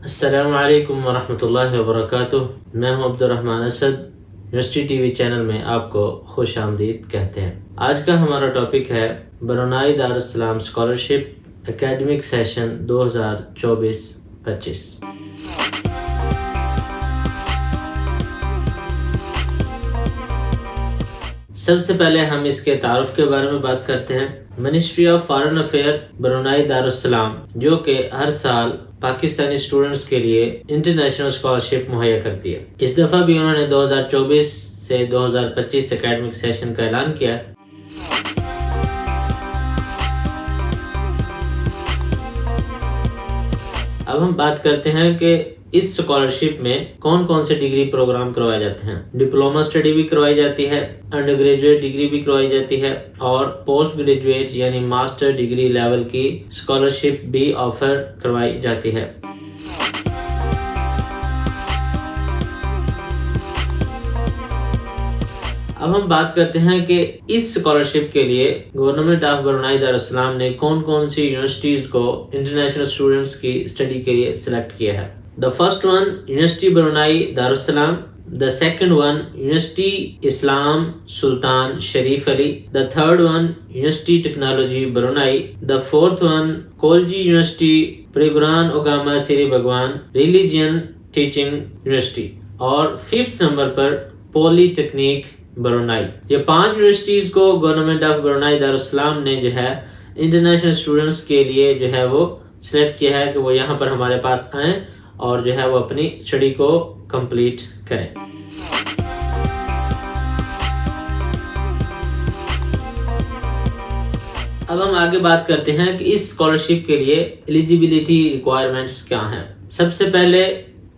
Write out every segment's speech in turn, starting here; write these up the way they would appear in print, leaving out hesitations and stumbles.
السلام علیکم ورحمۃ اللہ وبرکاتہ. میں ہوں عبد الرحمن Asad. University T V channel میں آپ کو خوش آمدید کہتے ہیں. آج کا ہمارا ٹاپک ہے Brunei Darussalam scholarship academic session 2024-25. سب سے پہلے ہم اس کے تعارف کے بارے میں بات کرتے ہیں. Ministry of foreign affair Brunei Darussalam جو کہ ہر سال پاکستانی اسٹوڈنٹس کے لیے انٹرنیشنل اسکالرشپ مہیا کرتی ہے. اس دفعہ بھی انہوں نے 2024 سے 2025 اکیڈمک سیشن کا اعلان کیا. اب ہم بات کرتے ہیں کہ اس اسکالرشپ میں کون کون سے ڈگری پروگرام کروائے جاتے ہیں. ڈپلوما اسٹڈی بھی کروائی جاتی ہے, انڈر گریجویٹ ڈگری بھی کروائی جاتی ہے, اور پوسٹ گریجویٹ یعنی ماسٹر ڈگری لیول کی اسکالرشپ بھی آفر کروائی جاتی ہے. اب ہم بات کرتے ہیں کہ اس اسکالرشپ کے لیے گورنمنٹ آف برونائی دارالسلام نے کون کون سی یونیورسٹیز کو انٹرنیشنل اسٹوڈنٹس کی اسٹڈی کے لیے سلیکٹ کیا ہے. The first one, University Brunei Darussalam. The second one, University Islam Sultan Sharif Ali. The third one, University Technology Brunei. The fourth one, Kolji University Preguran Ogama Siri Bhagwan Religion Teaching University. اور fifth number پر Polytechnic Brunei. یہ 5 universities کو government of Brunei Darussalam نے جو ہے international students کے لیے جو ہے وہ سلیکٹ کیا ہے کہ وہ یہاں پر ہمارے پاس آئیں اور جو ہے وہ اپنی اسٹڈی کو کمپلیٹ کریں. اب ہم آگے بات کرتے ہیں کہ اس اسکالرشپ کے لیے ایلیجیبلٹی ریکوائرمنٹس کیا ہیں. سب سے پہلے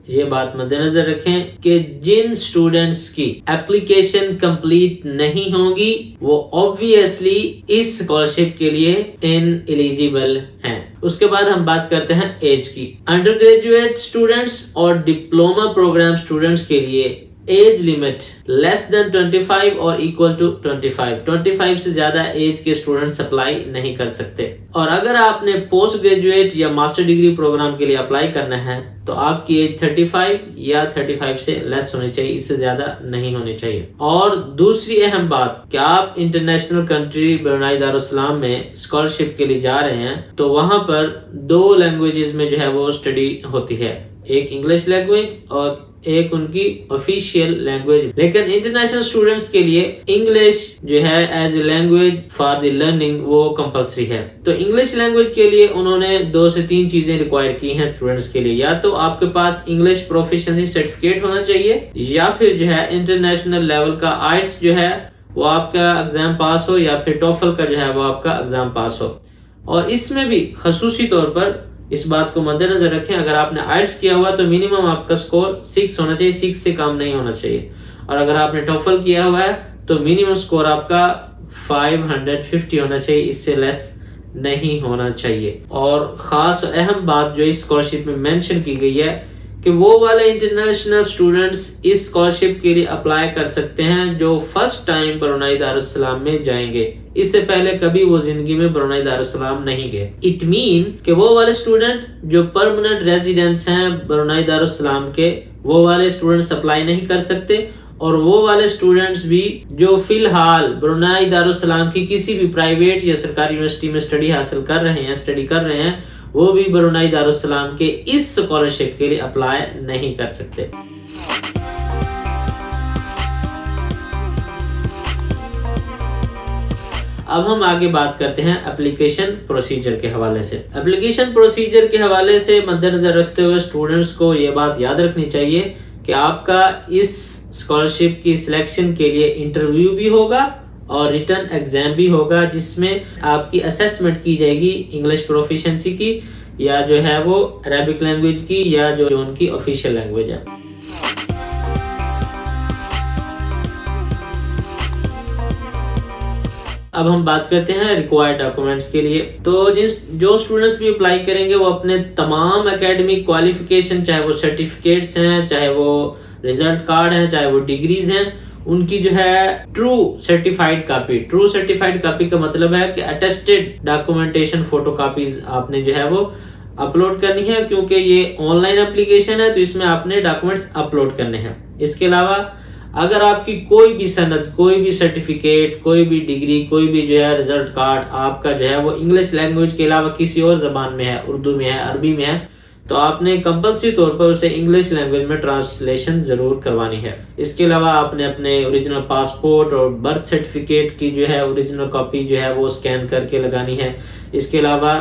یہ بات مد نظر رکھیں کہ جن اسٹوڈنٹس کی اپلیکیشن کمپلیٹ نہیں ہوگی وہ obviously اس اسکالرشپ کے لیے ان ایلیجیبل ہیں. اس کے بعد ہم بات کرتے ہیں ایج کی. انڈر گریجویٹ اسٹوڈنٹس اور ڈپلوما پروگرام اسٹوڈنٹس کے لیے ایج لمٹ لیس دین 25 اور equal to 25 سے زیادہ ایج کے اسٹوڈنٹس اپلائی نہیں کر سکتے. اور اگر آپ نے پوسٹ گریجویٹ یا ماسٹر ڈگری پروگرام کے لیے اپلائی کرنا ہے تو آپ کی ایج 35 یا 35 سے لیس ہونی چاہیے, اس سے زیادہ نہیں ہونی چاہیے. اور دوسری اہم بات کہ آپ انٹرنیشنل کنٹری برونائی دارالسلام میں اسکالرشپ کے لیے جا رہے ہیں تو وہاں پر 2 لینگویجز میں جو ہے وہ اسٹڈی ہوتی ہے, ایک انگلش لینگویج اور ایک ان کی آفیشیل لینگویج. لیکن انٹرنیشنل اسٹوڈنٹس کے لیے انگلش جو ہے as a language for the learning وہ کمپلسری ہے. تو انگلش لینگویج کے لیے انہوں نے 2 سے 3 چیزیں ریکوائر کی ہیں اسٹوڈنٹس کے لیے. یا تو آپ کے پاس انگلش پروفیشنسی سرٹیفکیٹ ہونا چاہیے, یا پھر جو ہے انٹرنیشنل لیول کا آئٹس جو ہے وہ آپ کا ایگزام پاس ہو, یا پھر ٹوفل کا جو ہے وہ آپ کا ایگزام پاس ہو. اور اس میں بھی خصوصی طور پر اس بات کو مد نظر رکھیں, اگر آپ نے آئٹس کیا ہوا تو منیمم آپ کا سکور 6 ہونا چاہیے, 6 سے کم نہیں ہونا چاہیے. اور اگر آپ نے ٹوفل کیا ہوا ہے تو منیمم سکور آپ کا 550 ہونا چاہیے, اس سے لیس نہیں ہونا چاہیے. اور خاص اہم بات جو اس اسکالرشپ میں مینشن کی گئی ہے کہ وہ والے انٹرنیشنل اسٹوڈنٹس اس اسکالرشپ کے لیے اپلائی کر سکتے ہیں جو فرسٹ ٹائم برونائی دارالسلام میں جائیں گے, اس سے پہلے کبھی وہ زندگی میں برونائی دارالسلام نہیں گئے. اٹ مین کہ وہ والے اسٹوڈنٹ جو پرماننٹ ریزیڈنٹس ہیں برونائی دارالسلام کے, وہ والے اسٹوڈنٹس اپلائی نہیں کر سکتے. اور وہ والے اسٹوڈنٹس بھی جو فی الحال برونائی دارالسلام کی کسی بھی پرائیویٹ یا سرکاری یونیورسٹی میں اسٹڈی کر رہے ہیں وہ بھی برونائی دارالسلام کے اس اسکالرشپ کے لیے اپلائی نہیں کر سکتے. اب ہم آگے بات کرتے ہیں اپلیکیشن پروسیجر کے حوالے سے. اپلیکیشن پروسیجر کے حوالے سے مد نظر رکھتے ہوئے اسٹوڈنٹس کو یہ بات یاد رکھنی چاہیے کہ آپ کا اس اسکالرشپ کی سلیکشن کے لیے انٹرویو بھی ہوگا اور ریٹن ایگزام بھی ہوگا, جس میں آپ کی اسیسمنٹ کی جائے گی انگلش پروفیشنسی کی, یا جو ہے وہ عربک لینگویج کی, یا جو ان کی آفیشیل لینگویج ہے. اب ہم بات کرتے ہیں ریکوائرڈ ڈاکومنٹس کے لیے. تو جو اسٹوڈنٹس بھی اپلائی کریں گے وہ اپنے تمام اکیڈمک کوالیفیکیشن, چاہے وہ سرٹیفکیٹس ہیں, چاہے وہ ریزلٹ کارڈ ہیں, چاہے وہ ڈگریز ہیں, ان کی جو ہے ٹرو سرٹیفائڈ کاپی کا مطلب ہے کہ اٹیسٹڈ ڈاکومنٹیشن فوٹو کاپیز آپ نے جو ہے وہ اپلوڈ کرنی ہے، کیونکہ یہ آن لائن اپلیکیشن ہے تو اس میں آپ نے ڈاکومنٹس اپلوڈ کرنے ہیں۔ اس کے علاوہ اگر آپ کی کوئی بھی سند، کوئی بھی سرٹیفکیٹ، کوئی بھی ڈگری، کوئی بھی جو ہے ریزلٹ کارڈ آپ کا جو ہے وہ انگلش لینگویج کے علاوہ کسی اور زبان میں ہے، اردو میں ہے، عربی میں ہے، تو آپ نے کمپلسری طور پر اسے انگلش لینگویج میں ٹرانسلیشن ضرور کروانی ہے۔ اس کے علاوہ آپ نے اپنے اوریجنل پاسپورٹ اور برتھ سرٹیفکیٹ کی جو ہے اوریجنل کاپی جو ہے وہ اسکین کر کے لگانی ہے۔ اس کے علاوہ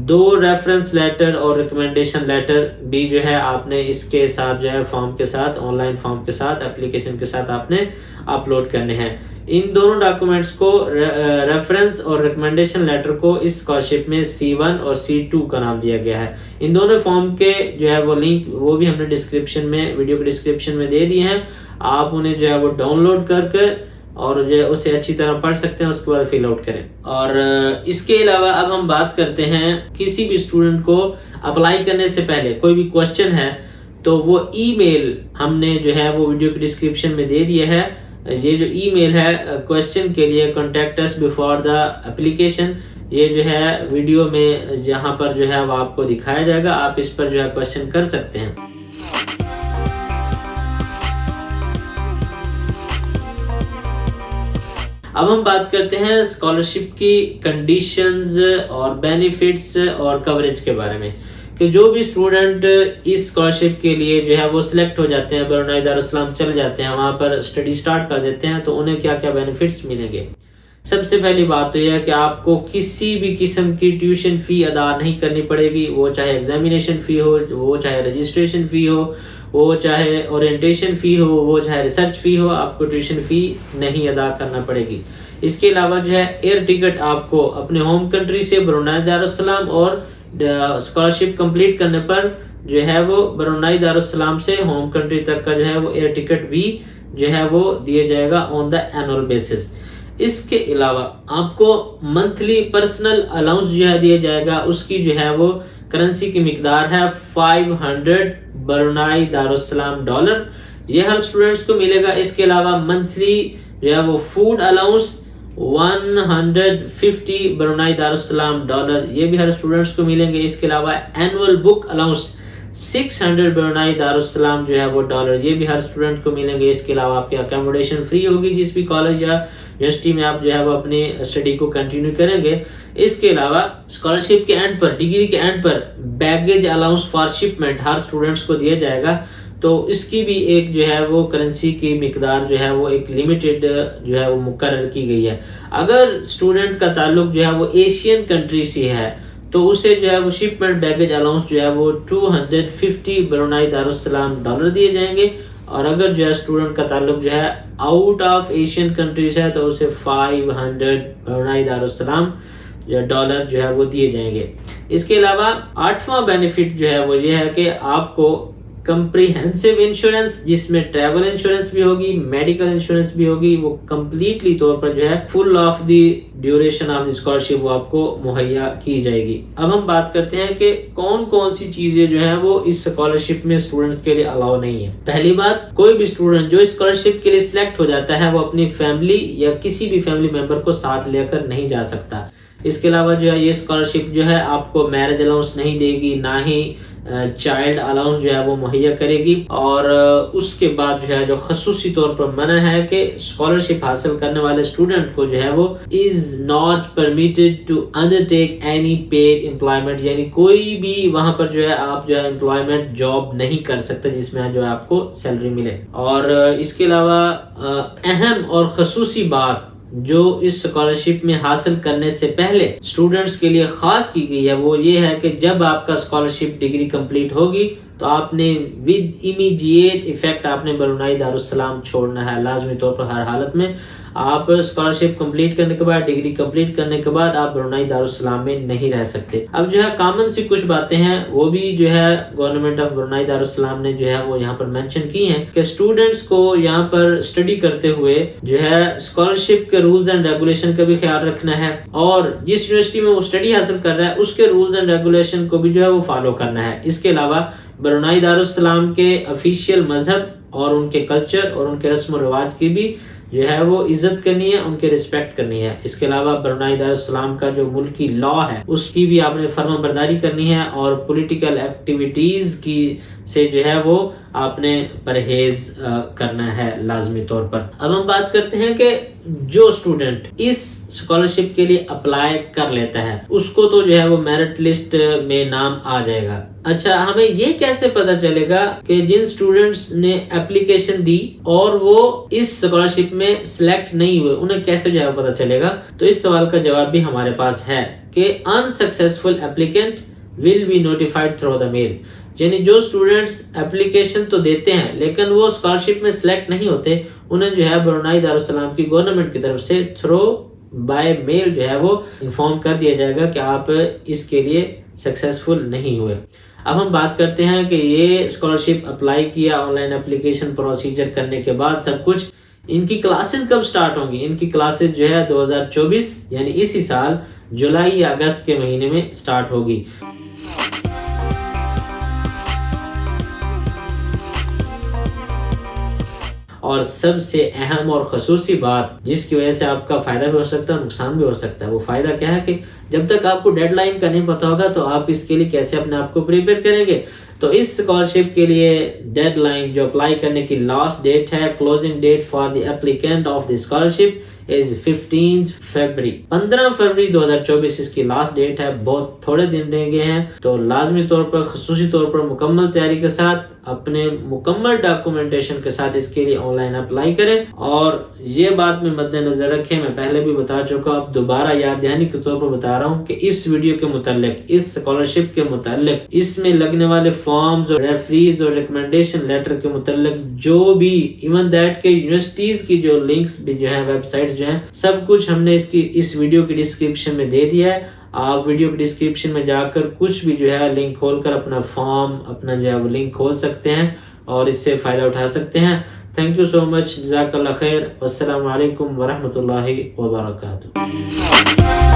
2 ریفرنس لیٹر اور ریکمنڈیشن لیٹر بھی جو ہے آپ نے اس کے ساتھ جو ہے فارم کے ساتھ، آن لائن فارم کے ساتھ، اپلیکیشن کے ساتھ آپ نے اپلوڈ کرنے ہیں۔ ان دونوں ڈاکومنٹس کو، ریفرنس اور ریکمنڈیشن لیٹر کو اس اسکالرشپ میں C1 اور C2 کا نام دیا گیا ہے۔ ان دونوں فارم کے جو ہے وہ لنک وہ بھی ہم نے ڈسکرپشن میں، ویڈیو کے ڈسکرپشن میں دے دیے ہیں، آپ انہیں جو ہے وہ ڈاؤن لوڈ کر کے اور جو ہے اسے اچھی طرح پڑھ سکتے ہیں، اس کے بعد فل آؤٹ کریں۔ اور اس کے علاوہ اب ہم بات کرتے ہیں کسی بھی اسٹوڈنٹ کو اپلائی کرنے سے پہلے کوئی بھی کوسچن ہے تو وہ ای میل ہم نے جو ہے وہ ویڈیو کے ڈسکرپشن میں دے دیا ہے۔ یہ جو ای میل ہے کوسچن کے لیے، contact us before the application, یہ جو ہے ویڈیو میں جہاں پر جو ہے وہ آپ کو دکھایا جائے گا، آپ اس پر جو ہے کوسچن کر سکتے ہیں۔ اب ہم بات کرتے ہیں اسکالرشپ کی کنڈیشنز اور بینیفٹس اور کوریج کے بارے میں، کہ جو بھی اسٹوڈنٹ اس اسکالرشپ کے لیے جو ہے وہ سلیکٹ ہو جاتے ہیں، برونائی دارالاسلام چل جاتے ہیں، وہاں پر اسٹڈی سٹارٹ کر دیتے ہیں، تو انہیں کیا کیا بینیفٹس ملیں گے۔ سب سے پہلی بات تو یہ ہے کہ آپ کو کسی بھی قسم کی ٹیوشن فی ادا نہیں کرنی پڑے گی، وہ چاہے ایگزامینیشن فی ہو، وہ چاہے رجسٹریشن فی ہو، وہ چاہے اورینٹیشن فی ہو، وہ چاہے ریسرچ فی ہو، آپ کو ٹیوشن فی نہیں ادا کرنا پڑے گی۔ اس کے علاوہ جو ہے ایئر ٹکٹ آپ کو اپنے ہوم کنٹری سے برونائی دارالسلام، اور اسکالرشپ کمپلیٹ کرنے پر جو ہے وہ برونائی دارالسلام سے ہوم کنٹری تک کا جو ہے وہ ایئر ٹکٹ بھی جو ہے وہ دیا جائے گا آن دا اینول بیسس۔ اس کے علاوہ آپ کو منتھلی پرسنل الاؤنس جو ہے دیا جائے گا، اس کی جو ہے وہ کرنسی کی مقدار ہے 500 برونائی دارالسلام ڈالر، یہ ہر اسٹوڈنٹس کو ملے گا۔ اس کے علاوہ منتھلی جو ہے وہ food allowance 150 Brunei Darussalam dollar, یہ بھی ہر اسٹوڈنٹس کو ملیں گے۔ اس کے علاوہ اینول بک الاؤنس 600 برونائی دارالسلام جو ہے وہ ڈالر، یہ بھی ہر اسٹوڈنٹ کو ملیں گے۔ اس کے علاوہ آپ کی اکاموڈیشن فری ہوگی جس بھی کالج یا یونیورسٹی میں آپ جو ہے وہ اپنی اسٹڈی کو کنٹینیو کریں گے۔ اس کے علاوہ اسکالرشپ کے اینڈ پر، ڈگری کے and per baggage allowance for shipment Hare students کو دیا جائے گا، تو اس کی بھی ایک جو ہے وہ کرنسی کی مقدار جو ہے وہ ایک لمیٹڈ جو ہے وہ مقرر کی گئی ہے۔ اگر اسٹوڈنٹ کا تعلق جو ہے وہ ایشین کنٹری سے ہے تو اسے جو ہے وہ شپمنٹ بیگیج الاؤنس جو ہے وہ 250 برونائی دارالسلام ڈالر دیے جائیں گے، اور اگر جو ہے اسٹوڈنٹ کا تعلق جو ہے آؤٹ آف ایشین کنٹریز ہے تو اسے 500 برونائی دارالسلام ڈالر جو ہے وہ دیے جائیں گے۔ اس کے علاوہ 8واں بینیفٹ جو ہے وہ یہ ہے کہ آپ کو کمپریہنسو انشورنس، جس میں ٹریول انشورنس بھی ہوگی، میڈیکل انشورنس بھی ہوگی، وہ کمپلیٹلی طور پر جو ہے full of the duration of the scholarship وہ آپ کو مہیا کی جائے گی۔ اب ہم بات کرتے ہیں کہ کون کون سی چیزیں جو ہیں وہ اس اسکالرشپ میں اسٹوڈنٹس کے لیے الاؤ نہیں ہے۔ پہلی بات، کوئی بھی اسٹوڈنٹ جو اسکالرشپ کے لیے سلیکٹ ہو جاتا ہے وہ اپنی فیملی یا کسی بھی فیملی ممبر کو ساتھ لے کر نہیں جا سکتا۔ اس کے علاوہ جو ہے یہ اسکالرشپ جو ہے آپ کو میرج الاؤنس نہیں دے گی، نہ ہی چائلڈ الاؤنس جو ہے وہ مہیا کرے گی، اور اس کے بعد جو ہے جو خصوصی طور پر منع ہے کہ اسکالرشپ حاصل کرنے والے اسٹوڈنٹ کو جو ہے وہ is not permitted to undertake any paid employment، یعنی کوئی بھی وہاں پر جو ہے آپ جو ہے امپلائمنٹ جاب نہیں کر سکتے جس میں جو ہے آپ کو سیلری ملے۔ اور اس کے علاوہ اہم اور خصوصی بات جو اس اسکالرشپ میں حاصل کرنے سے پہلے اسٹوڈنٹس کے لیے خاص کی گئی ہے وہ یہ ہے کہ جب آپ کا اسکالرشپ ڈگری کمپلیٹ ہوگی تو آپ نے ود امیڈیٹ ایفیکٹ آپ نے برونائی دارالسلام چھوڑنا ہے، لازمی طور پر ہر حالت میں۔ آپ اسکالرشپ کمپلیٹ کرنے کے بعد، ڈگری کمپلیٹ کرنے کے بعد آپ برونائی دارالسلام میں نہیں رہ سکتے۔ اب جو ہے کامن سی کچھ باتیں ہیں وہ بھی جو ہے گورنمنٹ آف برونائی دارالسلام نے جو ہے وہ یہاں پر مینشن کی ہیں کہ اسٹوڈنٹس کو یہاں پر اسٹڈی کرتے ہوئے جو ہے اسکالرشپ کے رولز اینڈ ریگولیشن کا بھی خیال رکھنا ہے، اور جس یونیورسٹی میں وہ اسٹڈی حاصل کر رہا ہے اس کے رولز اینڈ ریگولیشن کو بھی جو ہے وہ فالو کرنا ہے۔ اس کے علاوہ برونائی دارالسلام کے افیشیل مذہب اور ان کے کلچر اور ان کے رسم و رواج کی بھی جو ہے وہ عزت کرنی ہے، ان کے رسپیکٹ کرنی ہے۔ اس کے علاوہ برونائی دارالسلام کا جو ملکی لا ہے اس کی بھی آپ نے فرما برداری کرنی ہے، اور پولیٹیکل ایکٹیویٹیز کی سے جو ہے وہ آپ نے پرہیز کرنا ہے لازمی طور پر۔ اب ہم بات کرتے ہیں کہ جو اسٹوڈنٹ اس اسکالرشپ کے لیے اپلائی کر لیتا ہے اس کو تو جو ہے وہ میرٹ لسٹ میں نام آ جائے گا۔ اچھا، ہمیں یہ کیسے پتا چلے گا کہ جن اسٹوڈنٹس نے اپلیکیشن دی اور وہ اس اسکالرشپ میں سلیکٹ نہیں ہوئے انہیں کیسے جو ہے پتا چلے گا؟ تو اس سوال کا جواب بھی ہمارے پاس ہے کہ unsuccessful applicant will be notified through the mail، یعنی جو اسٹوڈنٹس اپلیکیشن تو دیتے ہیں لیکن وہ اسکالرشپ میں سلیکٹ نہیں ہوتے انہیں جو ہے برونائی دارالسلام کی گورنمنٹ کی طرف سے تھرو بائی میل جو ہے وہ انفارم کر دیا جائے گا کہ آپ اس کے لیے سکسیسفل نہیں ہوئے۔ اب ہم بات کرتے ہیں کہ یہ اسکالرشپ اپلائی کیا، آن لائن اپلیکیشن پروسیجر کرنے کے بعد سب کچھ، ان کی کلاسز کب سٹارٹ ہوں گی؟ ان کی کلاسز جو ہے 2024 یعنی اسی سال جولائی یا اگست کے مہینے میں سٹارٹ ہوگی۔ اور سب سے اہم اور خصوصی بات جس کی وجہ سے آپ کا فائدہ بھی ہو سکتا ہے نقصان بھی ہو سکتا ہے، وہ فائدہ کیا ہے کہ جب تک آپ کو ڈیڈ لائن کا نہیں پتا ہوگا تو آپ اس کے لیے کیسے اپنے آپ کو پریپیئر کریں گے؟ تو اس اسکالرشپ کے لیے ڈیڈ لائن جو اپلائی کرنے کی لاسٹ ڈیٹ ہے، closing date for the applicant of the scholarship is 15 February 15 February 2024 اس کی لاسٹ ڈیٹ ہے۔ بہت تھوڑے دن رہ گئے ہیں، تو لازمی طور پر خصوصی طور پر مکمل تیاری کے ساتھ اپنے مکمل ڈاکومنٹیشن کے ساتھ اس کے لیے آن لائن اپلائی کریں۔ اور یہ بات میں مد نظر رکھیں، میں پہلے بھی بتا چکا، اب دوبارہ یاد دہانی کے طور پر بتا رہا ہوں کہ اس ویڈیو کے متعلق، اس اسکالرشپ کے متعلق، اس میں لگنے والے فارمز اور ریفریز اور ریکمنڈیشن لیٹر کے متعلق جو بھی، ایون دیٹ کہ یونیورسٹیز کی جو لنکس بھی جو ہیں، ویب سائٹس جو ہیں، سب کچھ ہم نے اس ویڈیو کی ڈسکرپشن میں دے دیا ہے۔ آپ ویڈیو کی ڈسکرپشن میں جا کر کچھ بھی جو ہے لنک کھول کر اپنا فارم، اپنا جو ہے وہ لنک کھول سکتے ہیں اور اس سے فائدہ اٹھا سکتے ہیں۔ تھینک یو سو مچ، جزاک اللہ خیر، والسلام علیکم ورحمۃ اللہ وبرکاتہ۔